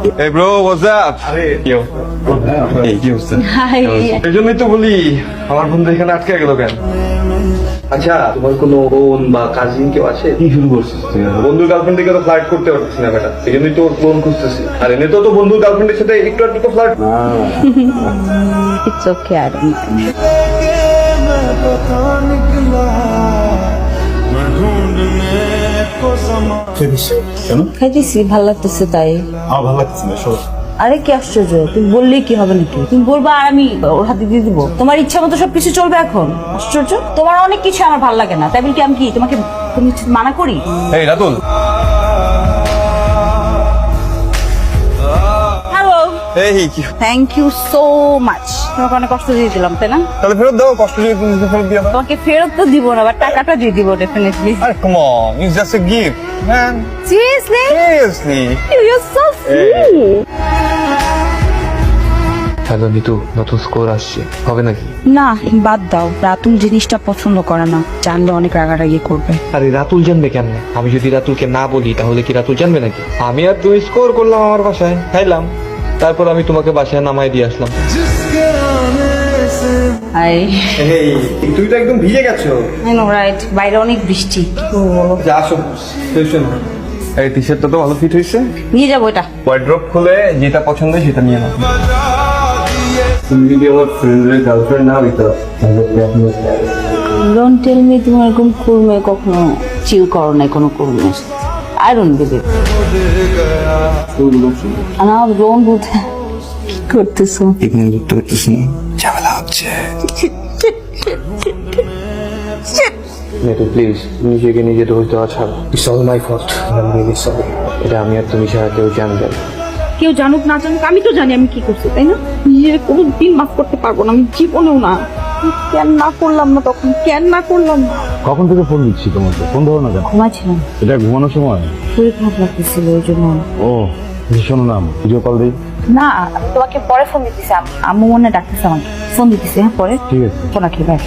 Hey bro, what's up? Yo. Hey, কি অবস্থা? High. এই জন্যই তো বলি আমার বন্ধু এখানে আটকে গেল কেন? আচ্ছা, তোমার কোনো বোন বা কাজিন কেউ আছে? কি শুরু করছিস তুই? বন্ধুর গার্লফ্রেন্ড থেকে তো ফ্লার্ট করতে পারছিস না বেটা, এই জন্যই তো ওর বোন খুঁজতেছি। আর এনে তো বন্ধুর গার্লফ্রেন্ডের সাথে একটু একটু flirt. It's okay, I don't mind. কেন? খাইতেছি, ভালো লাগতেছে তাই। আমার ভালো লাগছে না সব। আরে কি আশ্চর্য, তুমি বললেই কি হবে নাকি? তুমি বলবা আর আমি ওর হাতে দিয়ে দিবো? তোমার ইচ্ছা মতো সবকিছু চলবে এখন? আশ্চর্য, তোমার অনেক কিছু আমার ভালো লাগে না, তাই বলি কি আমি কি তোমাকে কোনো কিছু মানা করি? এই রাতুল, হ্যালো, এই কি থ্যাংক ইউ সো মাচ। তোমাকে অনেক কষ্ট দিয়ে দিলাম তাই না? তাহলে ফেরত দাও, কষ্ট দিয়ে তুমি ফেরত দিয়ে দাও। তোমাকে ফেরত তো দিব না, বাট টাকাটা দিয়ে দিব ডেফিনেটলি। আরে come on, it's just a gift man, seriously? Seriously. You are so sweet. Hello Nitu, নতুন স্কোর আসছে, হবে নাকি? না, বাদ দাও। রাতুল জিনিসটা পছন্দ করে না, জানলে অনেক রাগারাগি করবে। আরে রাতুল জানবে কেন? আমি যদি রাতুলকে না বলি তাহলে কি রাতুল জানবে নাকি? আমি আর তুই স্কোর করলাম আমার বাসায়, খাইলাম, তারপর আমি তোমাকে বাসায় নামাই দিয়ে আসলাম। হাই। এই তুই তো একদম ভিজে গেছো। আই নো রাইট, বাইরে অনেক বৃষ্টি। কি করবো বলো? যা আসো, টেনশন না। এই টি শার্টটা তো ভালো ফিট হয়েছে। নিয়ে যাবো এটা। ওয়ার্ড্রপ খুলে যেটা পছন্দ হয় সেটা নিয়ে নাও। তুমি যদি আমার ফ্রেন্ডের গার্লফ্রেন্ড না হইতো তাহলে ডোন্ট টেল মি তুমি এরকম কুলমে কখনো চিল করো নাই কোনো কুলমে। I don't believe. না ডোন্ট বুঝ কি করতেছো? এখানে বুঝতে পারতেছি না, ঝামেলা হচ্ছে। নিতু প্লিজ, নিজেকে নিজে দোষ দেওয়া ছাড়া। It's all my fault, I am really sorry. এটা আমি আর তুমি ছাড়া কেউ জানবে না। কেউ জানুক না জানুক, আমি তো জানি আমি কি করছি, তাই না? নিজের কোনো দিন মাফ করতে পারবো না, আমি জীবনেও না। কেন না করলাম না তখন, কেন না করলাম না? কখন থেকে ফোন দিচ্ছি তোমাকে, ফোন ধরো না কেন? ঘুমাচ্ছিলাম, এটা ঘুমানোর সময়? শরীর খারাপ লাগতেছিল ওই জন্য। ও শোনো না, ভিডিও কল দিই। না, তোমাকে পরে ফোন দিতেছি। আম্মু মনে ডাকতেছে আমাকে, ফোন দিতেছি। হ্যাঁ পরে ঠিক আছে। ফোন রাখি, বাই।